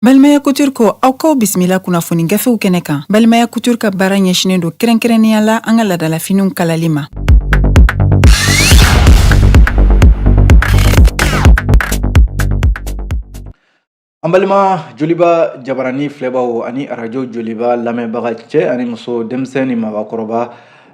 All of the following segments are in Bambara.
Balimaya Couture ko aw kaw bisimila kunnafoni gafew kɛnɛ kan. Balimaya Couture ka baara ɲɛsinen don kɛrɛnkɛrɛnnenya la an ka ladalafiniw kalali ma. An balima joliba jabarani filɛbaw ani arajo joliba lamɛnbaga cɛ ani muso denmisɛnnin ni mabakɔrɔba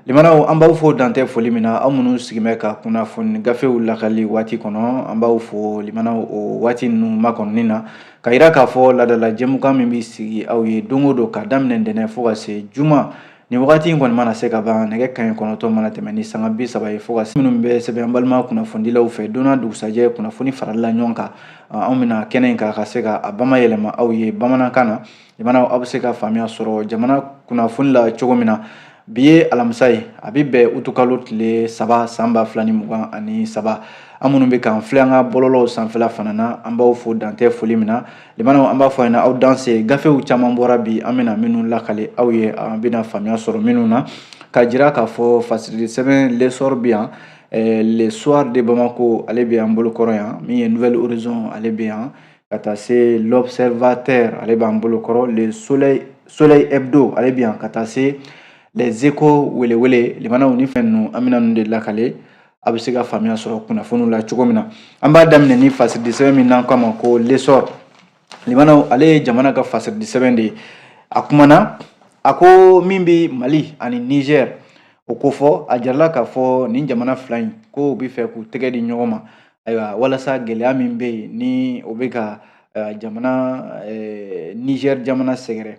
limanaw an b'aw fo dantɛ foli min na aw minnu sigimɛ ka kunnafoni gafew lakali waati kɔnɔ an b'aw fo limanaw o waati ninnu makɔnɔni na ka yira k'a fɔ ladala jɛmukan min bɛ sigi aw ye don o don ka daminɛ ntɛnɛn fo ka se juma nin wagati in kɔni mana se ka ban nɛgɛ kanɲɛ 9 mana tɛmɛ ni sanga 30 ye fo ka se minnu bɛ sɛbɛn an balima kunnafonidilaw fɛ donna dugusajɛ kunnafoni farala ɲɔgɔn kan anw bɛna kɛnɛ in kan ka se ka bamayɛlɛma aw ye bamanankan na limanaw aw bɛ se ka faamuya sɔrɔ jamana kunnafoni la cogo min na bi ye alamisa ye a bɛ bɛn utukalo tile 3 san 2023 an minnu bɛ k'an filɛ an ka bɔlɔlɔw sanfɛla fana na an b'aw fo dantɛ foli min na limanaw an b'a fɔ ɲɛna aw danse gafew caman bɔra bi an bɛna minnu lakale aw ye an bɛna faamuya sɔrɔ minnu na ka jira k'a fɔ fasili sɛbɛn lesɔr bɛ yan le soir de Bamako ale bɛ yan bolokɔrɔ yan min ye Nouvelle Horizon ale bɛ yan ka taa se l'Observateur ale b'an bolokɔrɔ le Soleil Hebdo ale bɛ yan ka taa se les Échos welewele limanaw ni fɛn ninnu an bɛna ninnu de lakale a bɛ se ka faamuya sɔrɔ kunnafoniw la cogo min na an b'a daminɛ ni fasili sɛbɛn min n'an k'a ma ko lesɔr limanaw ale ye jamana ka fasili sɛbɛn de ye a kumana a ko min bɛ Mali ani Niger o ko fɔ a jarala k'a fɔ nin jamana fila in ko u bɛ fɛ k'u tɛgɛ di ɲɔgɔn ma ayiwa walasa gɛlɛya min bɛ yen ni o bɛ ka jamana Niger jamana sɛgɛrɛ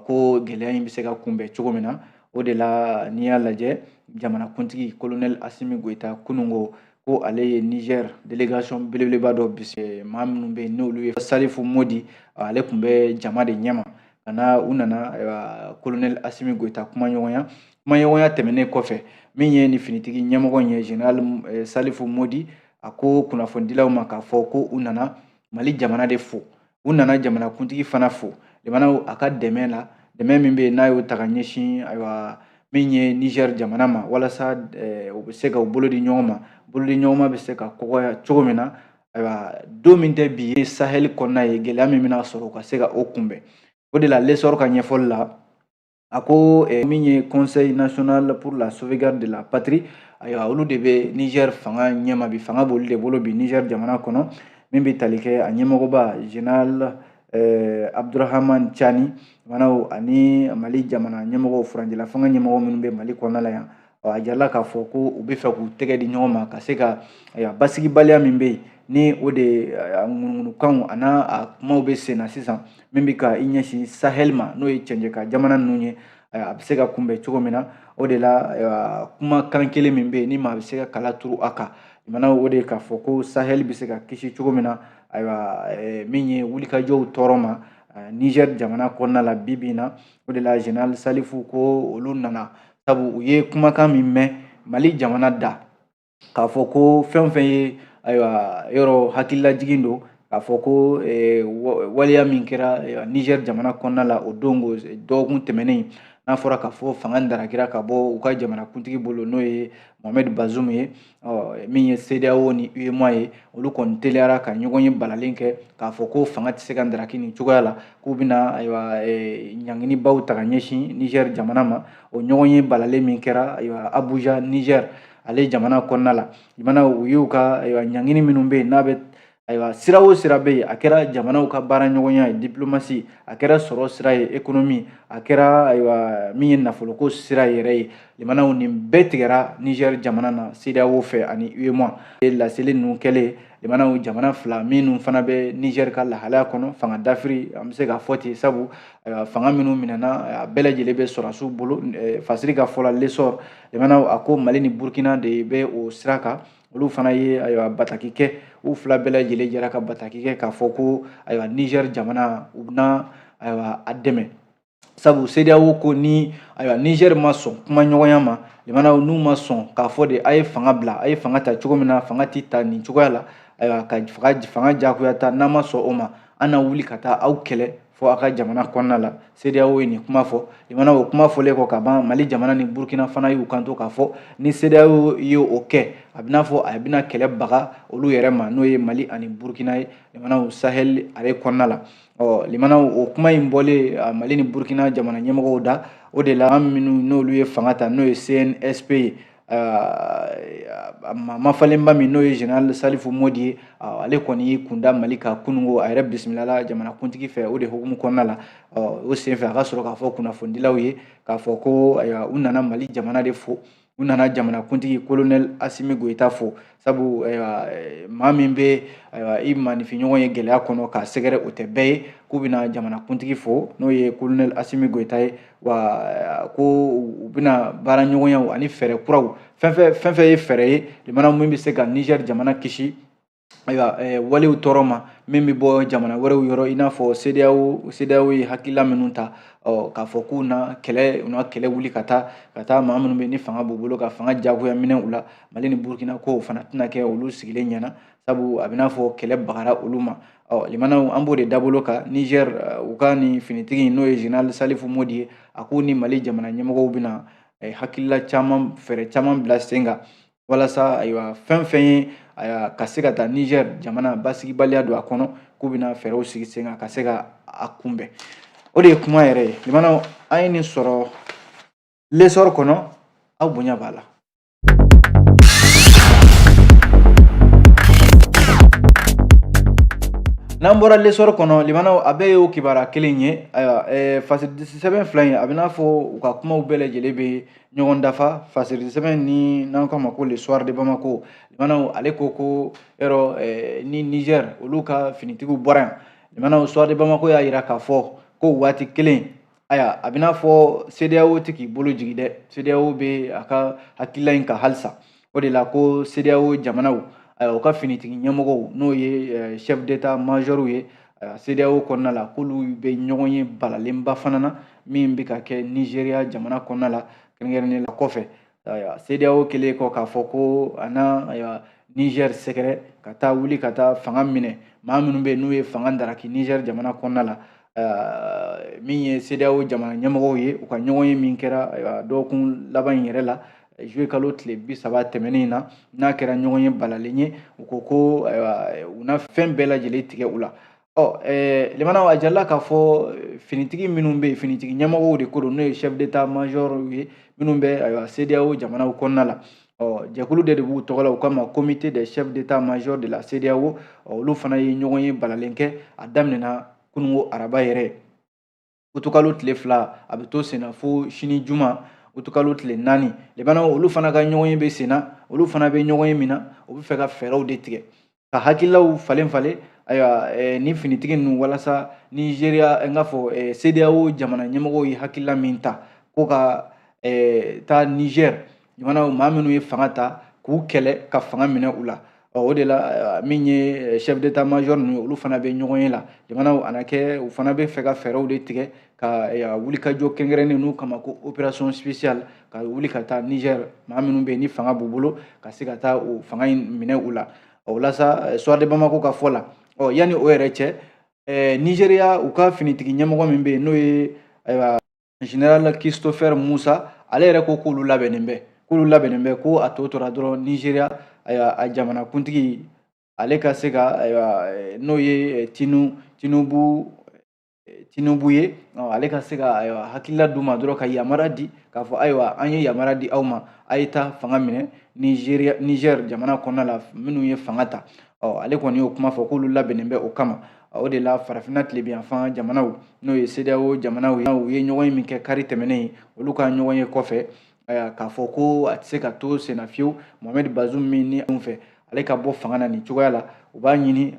ko gɛlɛya in bɛ se ka kunbɛn cogo min na o de la n'i y'a lajɛ jamanakuntigi colonel Asimi Goita kunungo ko ale ye Niger délégation belebeleba dɔ bisi maa minnu bɛ yen n'olu ye Salifu Modi ale tun bɛ jama de ɲɛma kana u nana colonel Asimi Goita kumaɲɔgɔnya tɛmɛnen kɔfɛ min ye nin finitigi ɲɛmɔgɔ ye général Salifu Modi a ko kunnafonidilaw ma k'a fɔ ko u nana Mali jamana de fo u nana jamanakuntigi fana fo limanaw a ka dɛmɛ la dɛmɛ min bɛ yen n'a y'o ta ka ɲɛsin ayiwa min ye Niger jamana ma walasa u bɛ se ka bolo di ɲɔgɔn ma bɛ se ka kɔgɔya cogo min na ayiwa don min tɛ bi ye Sahel kɔnɔna ye gɛlɛya min bɛna sɔrɔ u ka se ka o kunbɛn o de la lesɔr ka ɲɛfɔli la a ko min ye Conseil national pour la sauvegarde de la patrie ayiwa olu de bɛ Niger fanga ɲɛma bi fanga b'olu de bolo bi Niger jamana kɔnɔ min bɛ tali kɛ a ɲɛmɔgɔba général Abdurahman Chani manaw ani Mali jamana ɲɛmɔgɔw furanjɛla fanga ɲɛmɔgɔ minnu bɛ Mali kɔnɔna la yan a jarala k'a fɔ ko u bɛ fɛ k'u tɛgɛ di ɲɔgɔn ma ka se ka basigibaliya min bɛ yen ni o de ŋunuŋunukanw a n'a kumaw bɛ sen na sisan min bɛ ka i ɲɛsin Sahel ma n'o ye cɛncɛka jamana ninnu ye a bɛ se ka kunbɛn cogo min na o de la kumakan kelen min bɛ yen ni maa bɛ se ka kala turu a kan manaw o de k'a fɔ ko Sahel bɛ se ka kisi cogo min na ayiwa min ye wulikajɔw tɔɔrɔ ma Niger jamana kɔnɔna la bi bi in na o de la général Salifu ko olu nana sabu u ye kumakan min mɛn Mali jamana da k'a fɔ ko fɛn o fɛn ye ayiwa yɔrɔ hakililajigin don k'a fɔ ko waleya min kɛra Niger jamana kɔnɔna la o don dɔgɔkun tɛmɛnen n'a fɔra k'a fɔ fanga darakira ka bɔ u ka jamanakuntigi bolo n'o ye Mohamed Bazoum ye min ye CEDEAO ni UEMOA ye olu kɔni teliyara ka ɲɔgɔn ye balalen kɛ k'a fɔ ko fanga tɛ se ka daraki nin cogoya la k'u bɛna ayiwa ɲanginibaw ta ka ɲɛsin Niger jamana ma o ɲɔgɔn ye balalen min kɛra ayiwa Abuja Niger ale jamana kɔnɔna la limanaw u y'u ka ayiwa ɲangini minnu bɛ yen n'a bɛ ayiwa sira o sira bɛ yen a kɛra jamanaw ka baara ɲɔgɔnya ye diplomasi a kɛra sɔrɔ sira ye économie a kɛra ayiwa min ye nafoloko sira yɛrɛ ye limanaw nin bɛɛ tigɛra Niger jamana na CEDEAO fɛ ani UEMOA laseli ninnu kɛlen limanaw jamana fila minnu fana bɛ Niger ka lahalaya kɔnɔ fanga dafiri an bɛ se ka fɔ ten sabu fanga minnu minɛna a bɛɛ lajɛlen bɛ sɔrɔdasiw bolo fasiri ka fɔ la lesɔr limanaw a ko Mali ni Burkina de bɛ o sira kan olu fana ye ayiwa bataki kɛ u fila bɛɛ lajɛlen jɛra ka bataki kɛ k'a fɔ ko ayiwa Niger jamana u bɛna ayiwa a dɛmɛ sabu CEDEAO ko ni ayiwa Niger ma sɔn kumaɲɔgɔnya ma limanaw n'u ma sɔn k'a fɔ de a ye fanga bila a ye fanga ta cogo min na fanga tɛ ta nin cogoya la ayiwa ka fanga jagoya ta n'a ma sɔn o ma an na wuli ka taa aw kɛlɛ fɔ a ka jamana kɔnɔna la CEDEAO ye nin kuma fɔ limanaw o kuma fɔlen kɔ ka ban Mali jamana ni Burkina fana y'u kanto k'a fɔ ni CEDEAO ye o kɛ a bɛna fɔ a bɛna kɛlɛ baga olu yɛrɛ ma n'o ye Mali ani Burkina ye limanaw Sahel ale kɔnɔna la limana o kuma in bɔlen Mali ni Burkina jamana ɲɛmɔgɔw da o de la an minnu n'olu ye fanga ta n'o ye CNSP ye mafalenba min n'o ye Général Salifu Modi ye ale kɔni y'i kunda Mali kan kunungo a yɛrɛ bisimilala jamanakuntigi fɛ o de hukumu kɔnɔna la o senfɛ a ka sɔrɔ k'a fɔ kunnafonidilaw ye k'a fɔ ko u nana Mali jamana de fo u nana jamanakuntigi colonel Assimi Goïta fo sabu maa min bɛ i manifinɲɔgɔn ye gɛlɛya kɔnɔ k'a sɛgɛrɛ o tɛ bɛɛ ye k'u bɛna jamanakuntigi fo n'o ye colonel Assimi Goïta ye wa ko u bɛna baara ɲɔgɔnyaw ani fɛɛrɛ kuraw fɛn fɛn ye fɛɛrɛ ye limana min bɛ se ka Niger jamana kisi walew tɔɔrɔ ma min bɛ bɔ jamana wɛrɛw yɔrɔ i n'a fɔ CEDEAO ye hakilila minnu ta k'a fɔ k'u na kɛlɛ wuli ka taa maa minnu bɛ ni fanga b'u bolo ka fanga jagoya minɛ u la Mali ni Burkina ko o fana tɛna kɛ olu sigilen ɲɛna sabu a bɛ n'a fɔ kɛlɛ bagara olu ma limanaw an b'o de dabolo kan Niger u ka nin finitigi n'o ye Général Salifu Modi ye a k'u ni Mali jamana ɲɛmɔgɔw bɛna hakilila caman fɛɛrɛ caman bila sen kan walasa fɛn fɛn ye ka se ka taa Niger jamana basigibaliya don a kɔnɔ k'u bɛna fɛɛrɛw sigi sen kan ka se ka a kunbɛn o de ye kuma yɛrɛ ye limanaw an ye nin sɔrɔ lesɔr kɔnɔ aw bonya b'a la. N'an bɔra lesɔr kɔnɔ limanaw a bɛɛ ye o kibaruya kelen ye fasirisi sɛbɛn fila in a bɛ n'a fɔ u ka kumaw bɛɛ lajɛlen bɛ ɲɔgɔn dafa fasirisi sɛbɛn ni n'an k'a ma ko le soir de Bamako limanaw ale ko yɔrɔ ni Niger olu ka finitigiw bɔra yan limanaw soir de Bamako y'a jira k'a fɔ ko waati kelen a bɛ n'a fɔ CEDEAO tɛ k'i bolo jigi dɛ CEDEAO bɛ a ka hakilila in kan halisa o de la ko CEDEAO jamanaw u ka finitigi ɲɛmɔgɔw n'o ye chef d'état major ye CEDEAO kɔnɔna la k'olu bɛ ɲɔgɔn ye balalenba fana na min bɛ ka kɛ Nigeria jamana kɔnɔna la kɛrɛnkɛrɛnnen la kɔfɛ CEDEAO kɛlen kɔ k'a fɔ ko a na Niger sɛgɛrɛ ka taa wuli ka taa fanga minɛ maa minnu bɛ n'u ye fanga daraki Niger jamana kɔnɔna la min ye CEDEAO jamana ɲɛmɔgɔw ye u ka ɲɔgɔn ye min kɛra dɔgɔkun laban in yɛrɛ la juillet kalo tile 30 tɛmɛnen na n'a kɛra ɲɔgɔn ye balalen ye u ko u na fɛn bɛɛ lajɛlen tigɛ u la limanaw a jalila k'a fɔ finitigi minnu bɛ yen finitigi ɲɛmɔgɔw de ko don n'o ye chef d'état major ye minnu bɛ CEDEAO jamanaw kɔnɔna la jɛkulu de b'u tɔgɔ la u k'a ma comité des chefs d'état major de la CEDEAO olu fana ye ɲɔgɔn ye balalen kɛ a daminɛna kunungo araba yɛrɛ utukalo tile 2 a bɛ to senna fo sini juma utukalo tile 4 limanaw olu fana ka ɲɔgɔn ye bɛ senna olu fana bɛ ɲɔgɔn ye min na u bɛ fɛ ka fɛɛrɛw de tigɛ ka hakililaw falen ni finitigi ninnu walasa Nigeria n k'a fɔ CEDEAO jamana ɲɛmɔgɔw ye hakilila min ta ko ka taa Niger jamanaw maa minnu ye fanga ta k'u kɛlɛ ka fanga minɛ u la o de la min ye chef d'état major ninnu olu fana bɛ ɲɔgɔn ye la jamanaw ana kɛ u fana bɛ fɛ ka fɛɛrɛw de tigɛ ka wulikajɔ kɛrɛnkɛrɛnnen n'u kama ko opération spéciale ka wuli ka taa Niger maa minnu bɛ yen ni fanga b'u bolo ka se ka taa o fanga in minɛ u la walasa soir de Bamako ka fɔ la yanni o yɛrɛ cɛ Nigeria u ka finitigi ɲɛmɔgɔ min bɛ yen n'o ye Général Christopher Musa ale yɛrɛ ko k'olu labɛnnen bɛ ko a tɔ tora dɔrɔn Nigeria a jamanakuntigi ale ka se ka n'o ye Tinubu ye ale ka se ka hakilila d'u ma dɔrɔn ka yamara di k'a fɔ ayiwa an ye yamara di aw ma a ye taa fanga minɛ Niger jamana kɔnɔna la minnu ye fanga ta ale kɔni y'o kuma fɔ k'olu labɛnnen bɛ o kama o de la farafinna tilebiyanfan jamanaw n'o ye CEDEAO jamanaw ye u ye ɲɔgɔn ye min kɛ kari tɛmɛnen ye olu ka ɲɔgɔn ye kɔfɛ k'a fɔ ko a tɛ se ka to senna fiyewu Mohamed Bazoum min ni anw fɛ ale ka bɔ fanga na nin cogoya la u b'a ɲini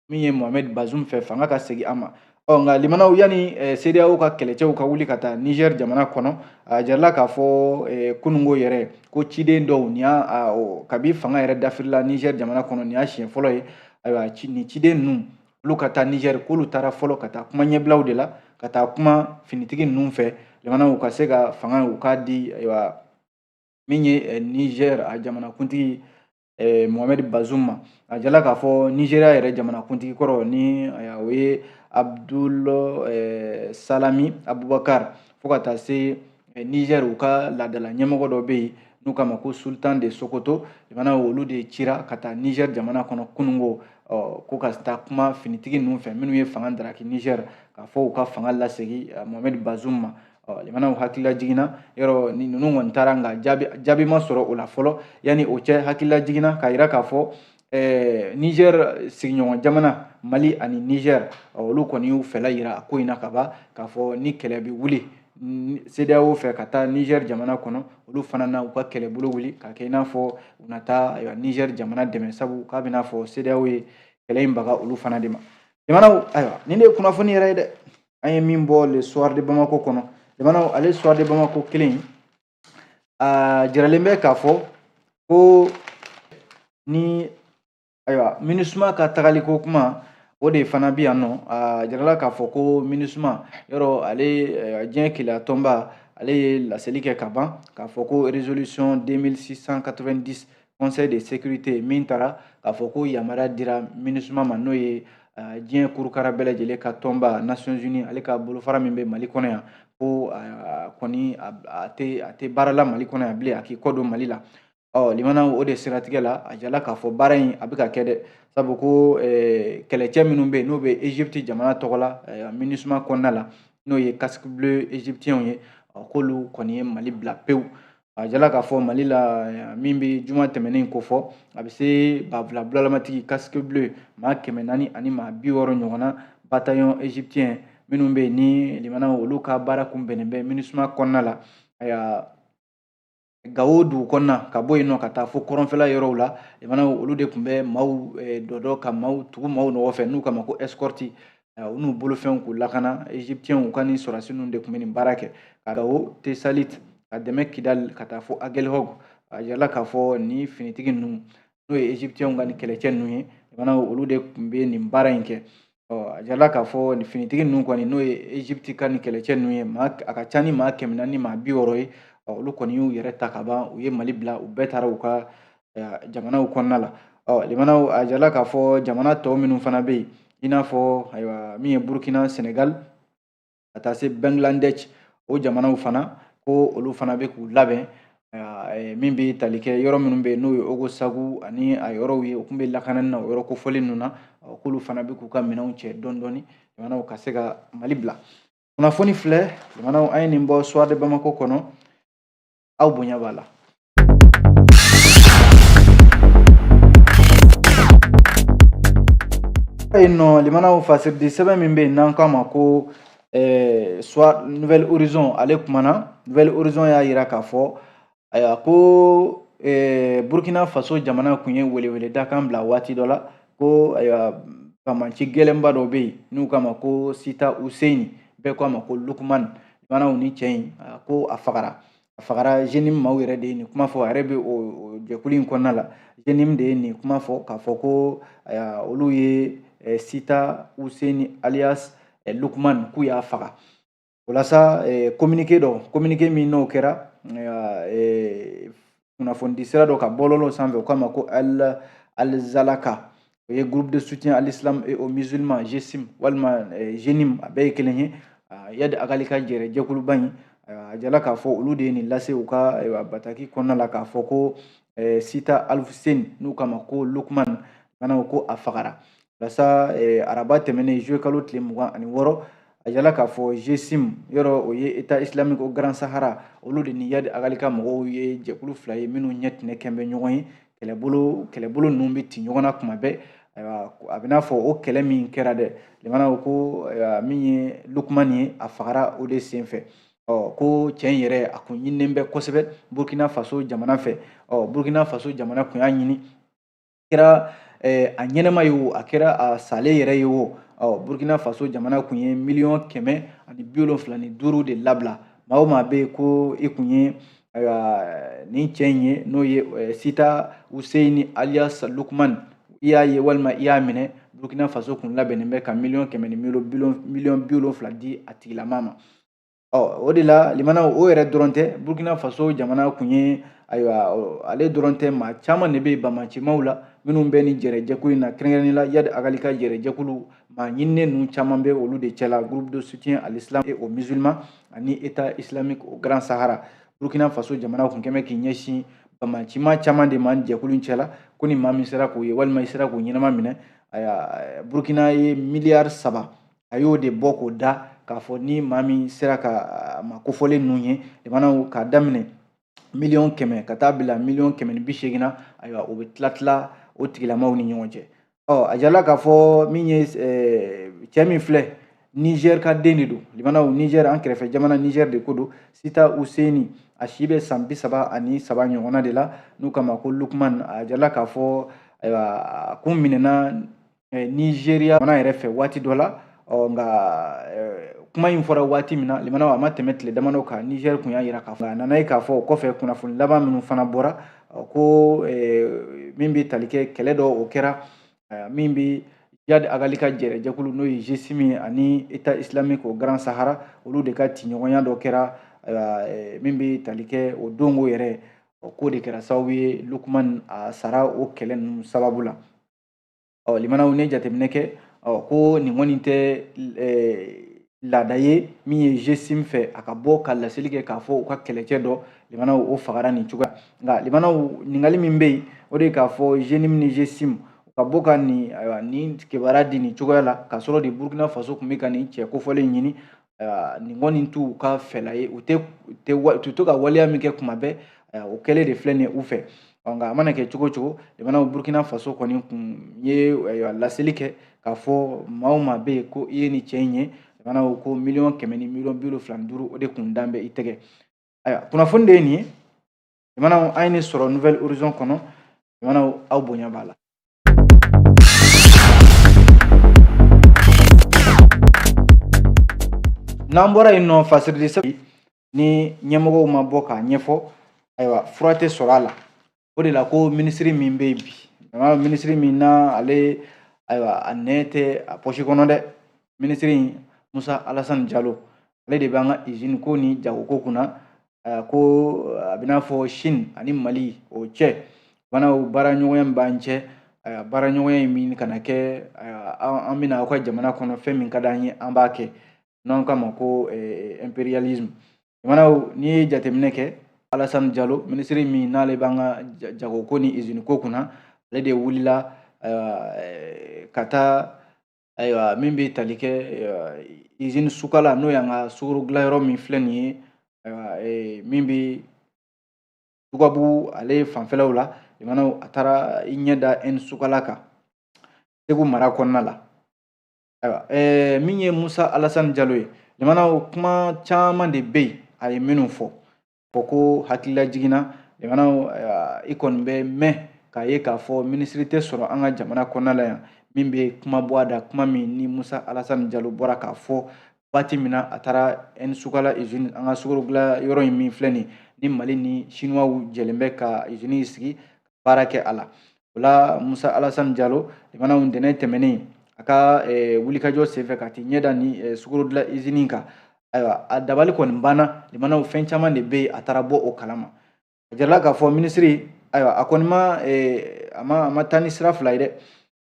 min ye Mohamed Bazoum fɛ fanga ka segin a ma nka limanaw yanni CEDEAO ka kɛlɛcɛw ka wuli ka taa Niger jamana kɔnɔ a jarala k'a fɔ kunungo yɛrɛ ko ciden dɔw nin y'a kabi fanga yɛrɛ dafirila Niger jamana kɔnɔ nin y'a siɲɛ fɔlɔ ye ayiwa nin ciden ninnu olu ka taa Niger k'olu taara fɔlɔ ka taa kuma ɲɛbilaw de la ka taa kuma finitigi ninnu fɛ limanaw ka se ka fanga u k'a di ayiwa min ye Niger a jamanakuntigi Mohamed Bazoum ma a jala k'a fɔ Nigeria yɛrɛ jamanakuntigi kɔrɔ ni o ye Abdul Salami Abubakar fo ka taa se Niger u ka laadala ɲɛmɔgɔ dɔ bɛ yen n'u k'a ma ko Sultan de Sokoto limanaw olu de cira ka taa Niger jamana kɔnɔ kunungo ko ka taa kuma finitigi ninnu fɛ minnu ye fanga daraki Niger k'a fɔ u ka fanga lasegin Mohamed Bazoum ma. Limanaw hakilila jiginna yɔrɔ ni ninnu kɔni taara nka jaabi ma sɔrɔ o la fɔlɔ yanni o cɛ hakilila jiginna k'a yira k'a fɔ Niger sigiɲɔgɔn jamana Mali ani Niger olu kɔni y'u fɛla yira a ko in na ka ban k'a fɔ ni kɛlɛ bɛ wuli CEDEAO fɛ ka taa Niger jamana kɔnɔ olu fana na u ka kɛlɛbolo wuli ka kɛ i n'a fɔ u na taa Niger jamana dɛmɛ sabu k'a bɛ n'a fɔ CEDEAO ye kɛlɛ in baga olu fana de ma. Limanaw ayiwa nin de ye kunnafoni yɛrɛ ye dɛ, an ye min bɔ le soir de Bamako kɔnɔ. Limanaw ale soir de Bamako kelen a jiralen bɛ k'a fɔ ko ni ayiwa MINUSMA ka tagaliko kuma o de fana bɛ yan nɔ a jirala k'a fɔ ko MINUSMA yɔrɔ ale diɲɛ kelenya tɔnba ale ye laseli kɛ ka ban k'a fɔ ko résolution 2690 conseil de sécurité min taara k'a fɔ ko yamaruya dira MINUSMA ma n'o ye diɲɛ kurukara bɛɛ lajɛlen ka tɔnba Nations Unies ale ka bolofara min bɛ Mali kɔnɔ yan ko kɔni a tɛ baara la Mali kɔnɔ yan bilen a k'i kɔ don Mali la. Limanaw o de siratigɛ la a jala k'a fɔ baara in a bɛ ka kɛ dɛ sabu ko kɛlɛcɛ minnu bɛ yen n'o bɛ Egypte jamana tɔgɔ la MINUSMA kɔnɔna la n'o ye casque bleu égyptien ye k'olu kɔni ye Mali bila pewu. A jala k'a fɔ Mali la min bɛ juma tɛmɛnen ko fɔ a bɛ se banfula bulalamatigi casque bleu maa 400 ani maa 60 ɲɔgɔnna bataillon égyptien minnu bɛ yen ni limanaw olu ka baara kun bɛnnen bɛ MINUSMA kɔnɔna la Gao dugu kɔnɔna ka bɔ yen nɔ ka taa fo kɔrɔnfɛla yɔrɔw la limanaw olu de tun bɛ maaw dɔdɔ ka tugu maaw nɔgɔ fɛ n'u k'a ma ko escorte u n'u bolofɛnw k'u lakana égyptiens u ka ni sɔrɔdasi ninnu de tun bɛ nin baara kɛ ka Gao Tessalit ka dɛmɛ Kidal ka taa fo Aguelhok a jirala k'a fɔ ni finitigi ninnu n'o ye égyptiens ka ni kɛlɛcɛ ninnu ye limanaw olu de tun bɛ nin baara in kɛ a jirala k'a fɔ ni finitigi ninnu kɔni n'o ye Egypte ka ni kɛlɛcɛ ninnu ye a ka ca ni maa 400 ni maa 60 ye olu kɔni y'u yɛrɛ ta ka ban u ye Mali bila u bɛɛ taara u ka jamanaw kɔnɔna la. Limanaw a jirala k'a fɔ jamana tɔw minnu fana bɛ yen i n'a fɔ ayiwa min ye Burkina Senegal ka taa se Bangladesh o jamanaw fana ko olu fana bɛ k'u labɛn min bɛ tali kɛ yɔrɔ minnu bɛ yen n'o ye Ogosagu ani a yɔrɔw ye u tun bɛ lakanani na o yɔrɔ kofɔlen ninnu na k'olu fana bɛ k'u ka minɛnw cɛ dɔɔni dɔɔni limanaw ka se ka Mali bila. Kunnafoni filɛ limanaw an ye nin bɔ soir de Bamako kɔnɔ aw bonya b'a la. Limanaw fasiridi sɛbɛn min bɛ yen n'an k'a ma ko soit Nouvelle Horizon ale kumana Nouvelle Horizon y'a yira k'a fɔ ko Burkina Faso jamana kun ye weleweleda kan bila waati dɔ la ko famanci gɛlɛnba dɔ bɛ yen n'u k'a ma ko Sita Hussein bɛɛ k'a ma ko Lukman limanaw ni cɛ in ko a fagara Jenim maaw yɛrɛ de ye nin kuma fɔ a yɛrɛ bɛ o jɛkulu in kɔnɔna la Jenim de ye nin kuma fɔ k'a fɔ ko olu ye Sita Hussein alias Lukman k'u y'a faga o la sa communiqué min n'o kɛra kunnafoni sira dɔ ka bɔlɔlɔ sanfɛ o k'a ma ko Al-Zalaka o ye groupe de soutien à l'islam et aux musulmans GESIM walima Jenim a bɛɛ ye kelen ye Yadi Agali ka jɛrɛ jɛkuluba in a jala k'a fɔ olu de ye nin lase u ka bataki kɔnɔna la k'a fɔ ko Sita Al-Hussein n'u k'a ma ko Lukman mana ko a fagara walasa araba tɛmɛnen juillet kalo tile 26 a jala k'a fɔ GESIM yɔrɔ o ye État islamique au Grand Sahara olu de ni Yadi Agali ka mɔgɔw ye jɛkulu fila ye minnu ɲɛ tinɛ kɛn bɛ ɲɔgɔn ye kɛlɛbolo ninnu bɛ ci ɲɔgɔn na kuma bɛɛ a bɛ n'a fɔ o kɛlɛ min kɛra dɛ limanaw ko min ye Lukman ye a fagara o de senfɛ ko cɛ in yɛrɛ a kun ɲininen bɛ kosɛbɛ Burkina Faso jamana fɛ Burkina Faso jamana kun y'a ɲini kɛra a ɲɛnɛma ye o a kɛra a salen yɛrɛ ye o Burkina Faso jamana kun ye 175,000 de labila maa o maa bɛ yen ko i kun ye nin cɛ in ye n'o ye Sita Hussein alias Lukman i y'a ye walima i y'a minɛ Burkina Faso kun labɛnnen bɛ ka 1,170,000 di a tigilama ma o de la limanaw o yɛrɛ dɔrɔn tɛ Burkina Faso jamana kun ye ale dɔrɔn tɛ maa caman de bɛ bamacimaw la minnu bɛ ni jɛrɛjɛkulu in na kɛrɛnkɛrɛnnen la Yadi Agali ka jɛrɛjɛkulu maa ɲininen ninnu caman bɛ olu de cɛla groupe de soutien à l'islam et aux musulmans ani État islamique au Grand Sahara Burkina Faso jamana kun kɛmɛ k'i ɲɛsin bamacima caman de ma jɛkulu in cɛla ko ni maa min sera k'o ye walima i sera k'o ɲɛnama minɛ Burkina ye miliyari 3 a y'o de bɔ k'o da k'a fɔ ni maa min sera ka ma kofɔlen ninnu ye limanaw k'a daminɛ 100,000 ka taa bila 180,000 na ayiwa o bɛ tila o tigilamaw ni ɲɔgɔn cɛ a jirala k'a fɔ min ye cɛ min filɛ Niger ka den de don limanaw Niger an kɛrɛfɛ jamana Niger de ko don Sita Useni a si bɛ san 33 ɲɔgɔnna de la n'u k'a ma ko Lukman a jirala k'a fɔ ayiwa kun minɛna Nigeria jamana yɛrɛ fɛ waati dɔ la nka kuma in fɔra waati min na limanaw a ma tɛmɛ tile damadɔ kan Niger kun y'a yira k'a fɔ a nana ye k'a fɔ o kɔfɛ kunnafoni laban minnu fana bɔra ko min bɛ tali kɛ kɛlɛ dɔ o kɛra min bɛ Jad Agali ka jɛkulu n'o ye GSIMI ani État islamique au Grand Sahara olu de ka tiɲɔgɔnya dɔ kɛra min bɛ tali kɛ o dongo yɛrɛ k'o de kɛra sababu ye Lukman a sara o kɛlɛ ninnu sababu la limanaw ne jateminɛ kɛ ko nin kɔni tɛ laada ye min ye GSIM fɛ a ka bɔ ka laseli kɛ k'a fɔ u ka kɛlɛcɛ dɔ limanaw o fagara nin cogoya nka limanaw ɲininkali min bɛ yen o de ye k'a fɔ GNIM ni GSIM ka bɔ ka nin kibaruya di nin cogoya la k'a sɔrɔ de Burkina Faso tun bɛ ka nin cɛ kofɔlen ɲini nin kɔni t'u ka fɛla ye u tɛ to ka waleya min kɛ kuma bɛɛ o kɛlen de filɛ nin ye u fɛ nka a mana kɛ cogo o cogo limanaw Burkina Faso kɔni kun ye laseli kɛ k'a fɔ maa o maa bɛ yen ko i ye nin cɛ in ye limanaw ko 100,000 ni 75,000 o de kun dan bɛ i tɛgɛ kunnafoni de ye nin ye limanaw an ye nin sɔrɔ Nouvelle Horizon kɔnɔ limanaw aw bonya b'a la. N'an bɔra yen nɔ fasirili sɛbɛn ni ɲɛmɔgɔw ma bɔ k'a ɲɛfɔ ayiwa fura tɛ sɔrɔ a la o de la ko minisiri min bɛ yen bi minisiri min na ale ayiwa a nɛ tɛ a pɔsi kɔnɔ dɛ minisiri Musa Alassane Diallo ale de b'an ka usine ko ni jagoko kunna ko a bɛ n'a fɔ Chine ani Mali o cɛ banaw baaraɲɔgɔnya min b'an cɛ baaraɲɔgɔnya min kana kɛ an bɛna aw ka jamana kɔnɔ fɛn min ka d'an ye an b'a kɛ n'an k'a ma ko impérialisme limanaw n'i ye jateminɛ kɛ Alassane Diallo minisiri min n'ale b'an ka jagoko ni usine ko kunna ale de wulila ka taa ayiwa min bɛ tali kɛ usine Sukala n'o y'an ka sukaro dilanyɔrɔ min filɛ nin ye min bɛ Tubabu ale fanfɛlaw la limanaw a taara i ɲɛ da Sukala kan Segu mara kɔnɔna la ayiwa min ye Musa Alassane Diallo ye limanaw kuma caman de bɛ yen a ye minnu fɔ ko hakilila jiginna limanaw i kɔni bɛ mɛn k'a ye k'a fɔ minisiri tɛ sɔrɔ an ka jamana kɔnɔna la yan min bɛ kuma bɔ a da kuma min ni Musa Alassane Diallo bɔra k'a fɔ waati min na a taara Sukala usine an ka sukaro dilan yɔrɔ in min filɛ nin ni Mali ni Chinois jɛlen bɛ ka usine sigi baara kɛ a la o la Musa Alassane Diallo limanaw ntɛnɛn tɛmɛnen a ka wulikajɔ senfɛ ka t'i ɲɛda ni sukaro dilan usine kan ayiwa a dabali kɔni banna limanaw fɛn caman de bɛ yen a taara bɔ o kalama a jirala k'a fɔ minisiri ayiwa a kɔni a ma taa ni sira fila ye dɛ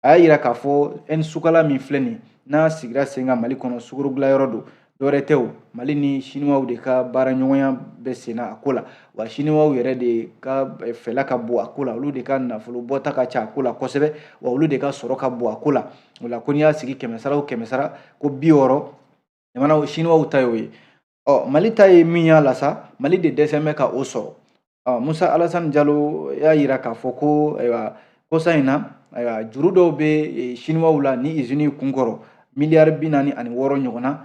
a y'a yira k'a fɔ Sukala min filɛ nin n'a sigira sen kan Mali kɔnɔ sukaro dilanyɔrɔ don dɔwɛrɛ tɛ o Mali ni Chinois de ka baaraɲɔgɔnya bɛ senna a ko la wa Chinois yɛrɛ de ka fɛla ka bon a ko la olu de ka nafolo bɔta ka ca a ko la kosɛbɛ wa olu de ka sɔrɔ ka bon a ko la o la ko n'i y'a sigi 100 sara o 100 sara ko 60 jamana Chinois ta y'o ye Mali ta ye min y'a la sa Mali de dɛsɛn bɛ ka o sɔrɔ Musa Alassane Diallo y'a yira k'a fɔ ko ayiwa kosa in na ayiwa juru dɔw bɛ Chinois la ni usine kun kɔrɔ miliyari 46 ɲɔgɔnna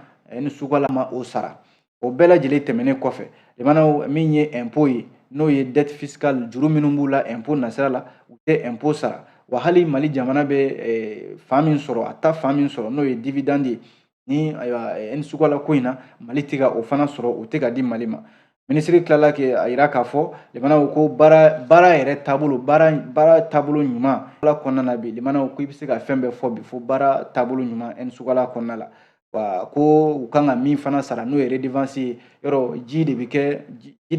Sukala ma o sara o bɛɛ lajɛlen tɛmɛnen kɔfɛ limanaw min ye impôt ye n'o ye dette fiscale juru minnu b'u la impôt nasira la u tɛ impôt sara wa hali Mali jamana bɛ fan min sɔrɔ a ta fan min sɔrɔ n'o ye dividende ye ni ayiwa Sukala ko in na Mali tɛ ka o fana sɔrɔ o tɛ ka di Mali ma minisiri tilala a yira k'a fɔ limanaw ko baara yɛrɛ taabolo baara taabolo ɲuman kɔnɔna na bi limanaw ko i bɛ se ka fɛn bɛɛ fɔ bi fo baara taabolo ɲuman Sukala kɔnɔna la wa ko u kan ka min fana sara n'o ye redevance ye yɔrɔ ji de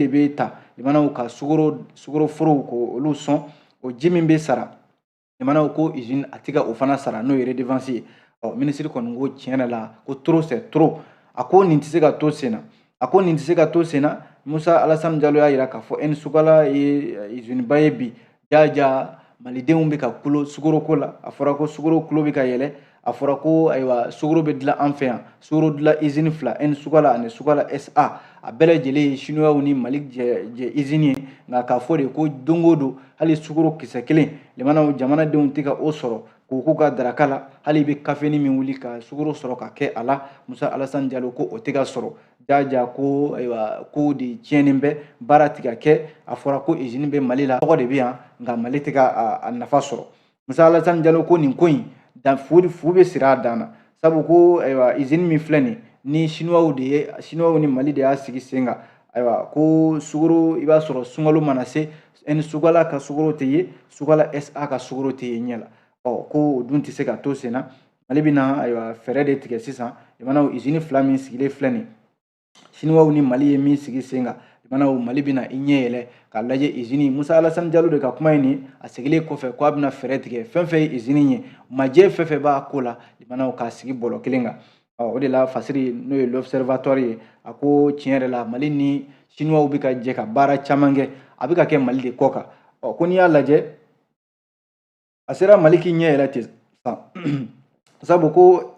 bɛ ta limanaw ka sukaro forow ko olu sɔn o ji min bɛ sara limanaw ko usine a tɛ ka o fana sara n'o ye redevance ye minisiri kɔni ko tiɲɛ la ko trop c'est trop a ko nin tɛ se ka to sen na Musa Alassane Diallo y'a yira k'a fɔ Sukala ye usine ba ye bi jaja malidenw bɛ ka kulo sukoro ko la, a fɔra ko sukoro kulo bɛ ka yɛlɛ, a fɔra ko ayiwa sukoro bɛ dilan an fɛ yan, sukoro dilan usine fila N Sukala ani Sukala SA, a bɛɛ lajɛlen ye chinois ni Mali jɛ usine ye, nka k'a fɔ de ko don o don hali sukoro kisɛ kelen limanaw jamanadenw tɛ ka o sɔrɔ k'o k'u ka daraka la, hali i bɛ kafeni min wuli ka sukoro sɔrɔ ka kɛ a la, Musa Alasani Jalo ko o tɛ ka sɔrɔ, jaja ko ayiwa ko de tiɲɛnen bɛ, baara tɛ ka kɛ, a fɔra ko usine bɛ Mali la, tɔgɔ de bɛ yan nka Mali tɛ ka a nafa sɔrɔ. Musa Alasani Jalo ko nin ko in fu bɛ siri a dan na, sabu ko ayiwa usine min filɛ nin ni chinois ni Mali de y'a sigi sen kan, ayiwa ko sukoro i b'a sɔrɔ sunkalo mana se N Sukala ka sukoro tɛ ye, Sukala SA ka sukoro tɛ ye ɲɛ la, ko o dun tɛ se ka to sen na, Mali bɛna ayiwa fɛɛrɛ de tigɛ sisan, limanaw usine fila min sigilen filɛ nin chinois ni Mali ye min sigi sen kan, limanaw Mali bɛna i ɲɛ yɛlɛ k'a lajɛ usine Musa Alasani Jalo de ka kuma ye nin, a segilen kɔfɛ ko a bɛna fɛɛrɛ tigɛ fɛn fɛn ye usine ye, majɛ fɛn fɛn b'a ko la, limanaw k'a sigi bɔlɔ kelen kan. O de la Fasiri n'o ye l'observatoire ye, a ko tiɲɛ yɛrɛ la Mali ni chinois bɛ ka jɛ ka baara caman kɛ, a bɛ ka kɛ Mali de kɔ kan. Ko n'i y'a lajɛ a sera Mali k'i ɲɛ yɛlɛ ten sisan sabu ko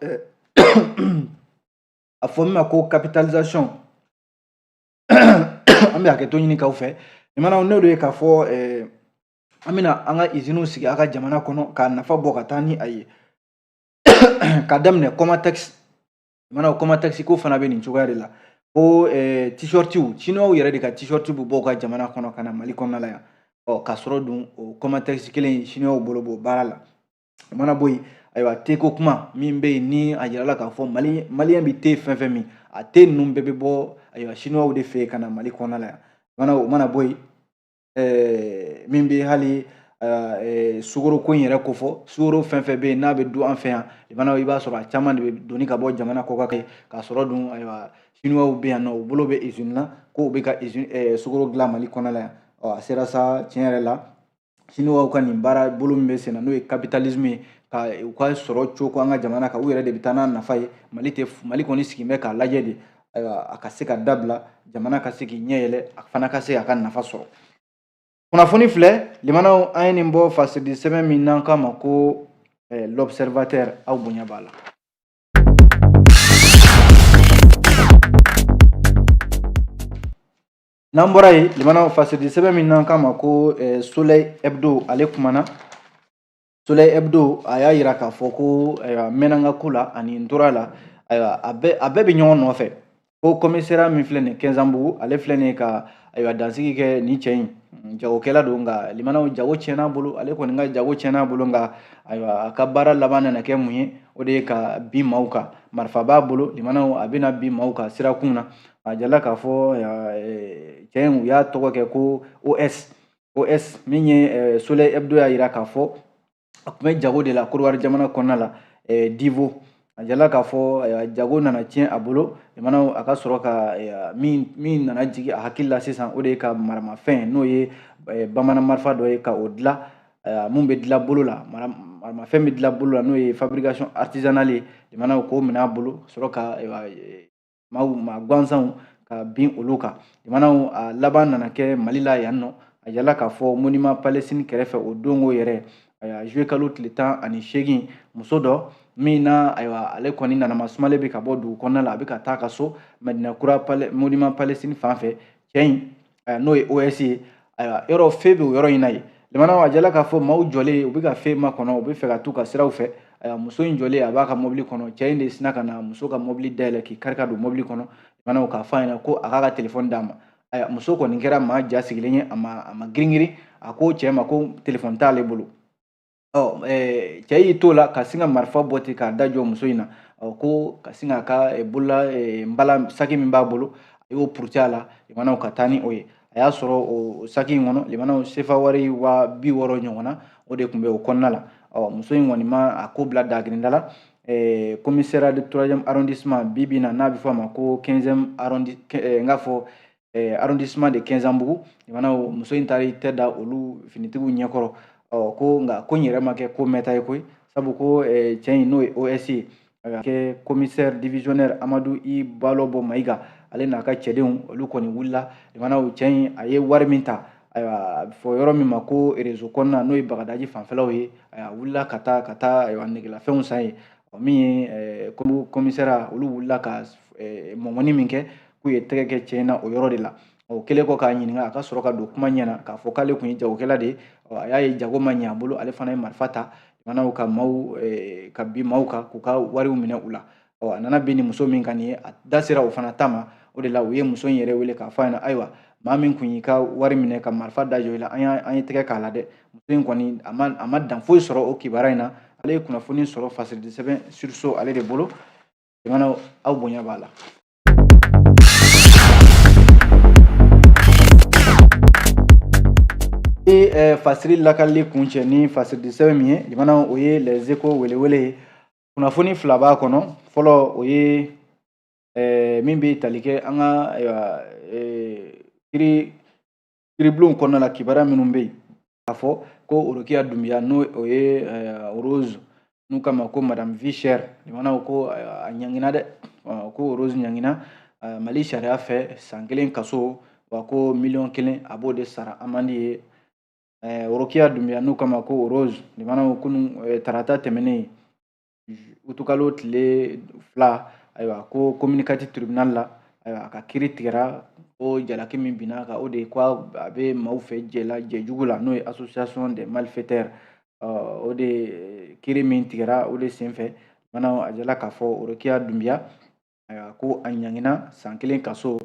a fɔ min ma ko capitalisation an bɛ hakɛto ɲini k'aw fɛ, limanaw n'o de ye k'a fɔ an bɛna an ka usines sigi a ka jamana kɔnɔ k'a nafa bɔ ka taa ni a ye ka daminɛ Comatex, limanaw Comatex ko fana bɛ nin cogoya de la, ko t-shirtiw chinois yɛrɛ de ka t-shirt bɛ bɔ u ka jamana kɔnɔ ka na Mali kɔnɔna la yan, k'a sɔrɔ dun o Comatex kelen chinois bolo b'o baara la. O mana bɔ yen, ayiwa teko kuma min bɛ yen ni a yirala k'a fɔ maliyɛn bɛ te fɛn fɛn min, a te ninnu bɛɛ bɛ bɔ ayiwa chinois de fɛ yen ka na Mali kɔnɔna la yan. O mana bɔ yen, min bɛ hali sukoro ko in yɛrɛ ko fɔ, sukoro fɛn fɛn bɛ yen n'a bɛ dun an fɛ yan, limanaw i b'a sɔrɔ a caman de bɛ doni ka bɔ jamana kɔ kan k'a sɔrɔ dun ayiwa chinois bɛ yan nɔ u bolo bɛ usine na k'u bɛ ka sukoro dilan Mali kɔnɔna la yan. A sera sa tiɲɛ yɛrɛ la chinois ka nin baara bolo min bɛ sen na n'o ye capitalisme ye, ka u ka sɔrɔ cogo an ka jamana kan, u yɛrɛ de bɛ taa n'a nafa ye, Mali kɔni sigin bɛ k'a lajɛ de, ayiwa a ka se ka dabila, jamana ka se k'i ɲɛ yɛlɛ, a fana ka se a ka nafa sɔrɔ. Kunnafoni filɛ limanaw an ye nin bɔ fasidi sɛbɛn min n'an k'a ma ko l'observateur, aw bonya b'a la. N'an bɔra yen limanaw fasidi sɛbɛn min n'an k'a ma ko Soleil Hebdo, ale kumana Soleil Hebdo a y'a yira k'a fɔ ko mɛnna n ka ko la ani n tora la, ayiwa a bɛɛ bɛ ɲɔgɔn nɔfɛ, ko commissariat min filɛ nin Kɛnzanbugu ale filɛ nin ka ayiwa dansigi kɛ nin cɛ in, jagokɛla don nka limanaw jago tiɲɛn'a bolo, ale kɔni ka jago tiɲɛn'a bolo, nka ayiwa a ka baara laban nana kɛ mun ye, o de ye ka bin maaw kan, marifa b'a bolo, limanaw a bɛna bin maaw kan sirakun na, a jala k'a fɔ cɛ in u y'a tɔgɔ kɛ ko OS min ye Soleil Hebdo y'a yira k'a fɔ a tun bɛ jago de la Côte jamana kɔnɔna la, Divo, a jala k'a fɔ jago nana tiɲɛ a bolo, limanaw a ka sɔrɔ ka min nana jigin a hakili la sisan, o de ye ka maramafɛn n'o ye bamanan marifa dɔ ye ka o dilan, mun bɛ dilan bolo la, maramafɛn bɛ dilan bolo la n'o ye fabrication artisanale ye, limanaw k'o minɛ a bolo sɔrɔ ka maa gansanw ka bin olu kan, limanaw a laban nana kɛ Mali la yan nɔ, a jala k'a fɔ monument Palestine kɛrɛfɛ o dongo yɛrɛ, a joué kalo tile 18 muso dɔ min na ayiwa ale kɔni nana masumalen bɛ ka bɔ dugu kɔnɔna la, a bɛ ka taa ka so Madina Kura monument Palestine fan fɛ, cɛ in n'o ye OS ye, ayiwa yɔrɔ fɛ bɛ o yɔrɔ in na yen, limanaw a jala k'a fɔ maaw jɔlen u bɛ ka fɛ makɔnɔ, u bɛ fɛ ka t'u ka siraw fɛ, ayiwa muso in jɔlen a b'a ka mobili kɔnɔ, cɛ in de sina ka na muso ka mobili dayɛlɛ k'i kari ka don mobili kɔnɔ, limanaw k'a fɔ a ɲɛna ko a k'a ka téléphone d'a ma, ayiwa muso kɔni kɛra maa ja sigilen ye, a ma girin-girin, a ko cɛ ma ko téléphone t'ale bolo. Cɛ y'i t'o la ka sin ka marifa bɔ ten k'a da jɔ muso in na, ko ka sin k'a ka bolola nbala saki min b'a bolo a y'o puruti a la, limanaw ka taa ni o ye, a y'a sɔrɔ o saki in kɔnɔ limanaw sefa wari 60,000 ɲɔgɔn na o de tun bɛ o kɔnɔna la, muso in kɔni ma a ko bila dagirinda la, commissariat de 3e arrondissement bi bi in na n'a bɛ fɔ a ma ko 15e arrondissement de Kɛnzanbugu, limanaw muso in taara i tɛ da olu finitigiw ɲɛkɔrɔ, ko nka ko in yɛrɛ ma kɛ ko mɛnta ye koyi, sabu ko cɛ in n'o ye OS ye, a ka kɛ commissaire divisionnaire Amadu I Balobɔ Mayiga, ale n'a ka cɛdenw olu kɔni wulila, limanaw cɛ in a ye wari min ta ayiwa a bɛ fɔ yɔrɔ min ma ko réseau kɔnɔna n'o ye Bagadaji fanfɛlaw ye a wulila ka taa ayiwa negelafɛnw san ye min ye commissaire olu wulila ka mɔmɔni min kɛ k'u ye tɛgɛ kɛ cɛ in na o yɔrɔ de la o kɛlen kɔ k'a ɲininka a ka sɔrɔ ka don kuma ɲɛna k'a fɔ k'ale tun ye jagokɛla de ye a y'a ye jago ma ɲɛ a bolo ale fana ye marifa ta jamanaw ka maaw ka bin maaw kan k'u ka wariw minɛ u la a nana bin ni muso min kan nin ye a da sera o fana ta ma o de la u ye muso in yɛrɛ wele k'a fɔ a ɲɛna ayiwa maa min kun y'i ka wari minɛ ka marifa da jɔ i la an ye tɛgɛ k'a la dɛ muso in kɔni a ma dan foyi sɔrɔ o kibaruya in na ale ye kunnafoni sɔrɔ fasiridi sɛbɛn surso ale de bolo jamanaw aw bonya b'a la. Fasiri lakalili kun cɛ ni fasiridi sɛbɛn min ye jamanaw o ye Les Echos welewele ye kunnafoni fila b'a kɔnɔ fɔlɔ o ye min bɛ tali kɛ an ka kiribulon kɔnɔna la kibaruya minnu bɛ yen k'a fɔ ko Orokiya Dunbiya n'o o ye Rose n'u k'a ma ko Madame Vie Chère jamanaw ko a ɲangina dɛ ko Rose ɲangina Mali sariya fɛ san 1 kaso wa ko $1,000,000 a b'o de sara amande ye Orokiya Dunbiya n'u k'a ma ko Rose jamanaw kunun tarata tɛmɛnen utukalo tile 2 ayiwa ko communicatif tribunal la ayiwa a ka kiiri tigɛra o jalaki min binna kan o de ye ko a bɛ maaw fɛ jɛjugu la n'o ye association des malfaiteurs o de kiiri min tigɛra o de senfɛ jamanaw a jala k'a fɔ Orokiya Dunbiya ayiwa ko a ɲangina san 1 kaso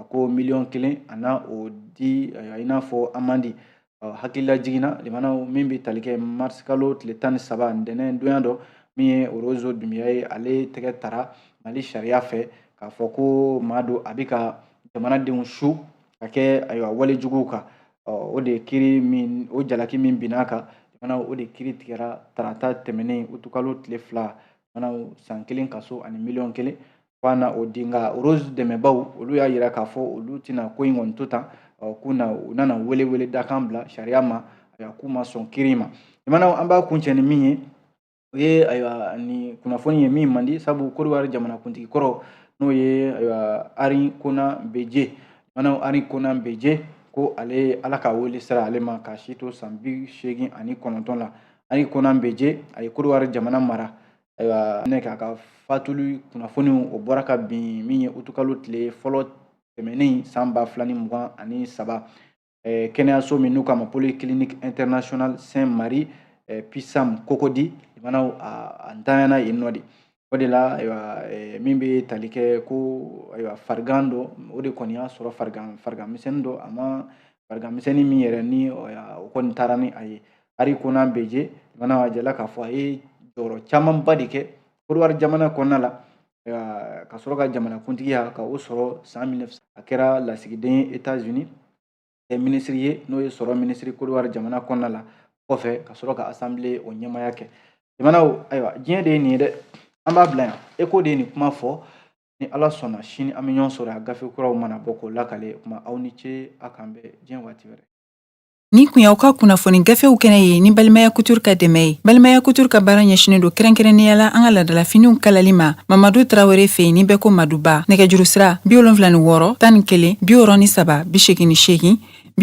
ko $1,000,000 a na o di i n'a fɔ amande hakilila jiginna jamanaw min bɛ tali kɛ mars kalo tile 13 ntɛnɛn donya dɔ min ye Rose Dunbiya ye ale tɛgɛ tara Mali sariya fɛ k'a fɔ ko maa don a bɛ ka jamanadenw su ka kɛ ayiwa wale juguw kan o de kiiri min o jalaki min binna kan jamanaw o de kiiri tigɛra tarata tɛmɛnen utukalo tile 2 jamanaw san 1 kaso ani $1,000,000 f'a na o di nka Rose dɛmɛbaw olu y'a jira k'a fɔ olu tɛna ko in kɔni to tan u nana welewele dakan bila sariya ma k'u ma sɔn kiiri ma jamanaw an b'a kuncɛ ni min ye o ye ayiwa ni kunnafoni ye min man di sabu Côte d'Ivoire jamanakuntigi kɔrɔ n'o ye ayiwa Henri Konan Bédié jamanaw Henri Konan Bédié ko ale ala ka wele sera ale ma ka si to san 89 la Henri Konan Bédié a ye Côte d'Ivoire jamana mara ayiwa k'a ka fatuli kunnafoniw o bɔra ka bin min ye utukalo tile fɔlɔ tɛmɛnen san 2023 kɛnɛyaso min n'u k'a ma Polyclinique Internationale Saint-Marie Pisam Cocody jamanaw a ntanyana yen nɔ de o de la ayiwa min bɛ tali kɛ ko ayiwa farigan dɔ o de kɔni y'a sɔrɔ farigan misɛnnin dɔ a ma farigan misɛnnin min yɛrɛ ni o kɔni taara ni a ye Henri Konan Bédié jamanaw a jala k'a fɔ a ye jɔyɔrɔ camanba de kɛ Côte d'Ivoire jamana kɔnɔna la ka sɔrɔ ka jamanakuntigiya ka o sɔrɔ san 1900 a kɛra lasigiden ye États-Unis minisiri ye n'o ye sɔrɔ minisiri Côte d'Ivoire jamana kɔnɔna la kɔfɛ ka sɔrɔ ka assemblée o ɲɛmaya kɛ jamanaw ayiwa diɲɛ de ye nin ye dɛ an b'a bila yan Echo de ye nin kuma fɔ ni ala sɔnna sini an bɛ ɲɔgɔn sɔrɔ a gafe kuraw mana bɔ k'o lakale kuma aw ni ce a kan bɛn diɲɛ waati wɛrɛ. Ni kun y'aw ka kunnafoni gafew kɛnɛ ye ni Balimaya Couture ka dɛmɛ ye Balimaya Couture ka baara ɲɛsinen don kɛrɛnkɛrɛnnenya la an ka ladalafiniw kalali ma Mamadu Traoré fɛ yen ni bɛɛ ko Maduba nɛgɛjuru sira 76 11 63 88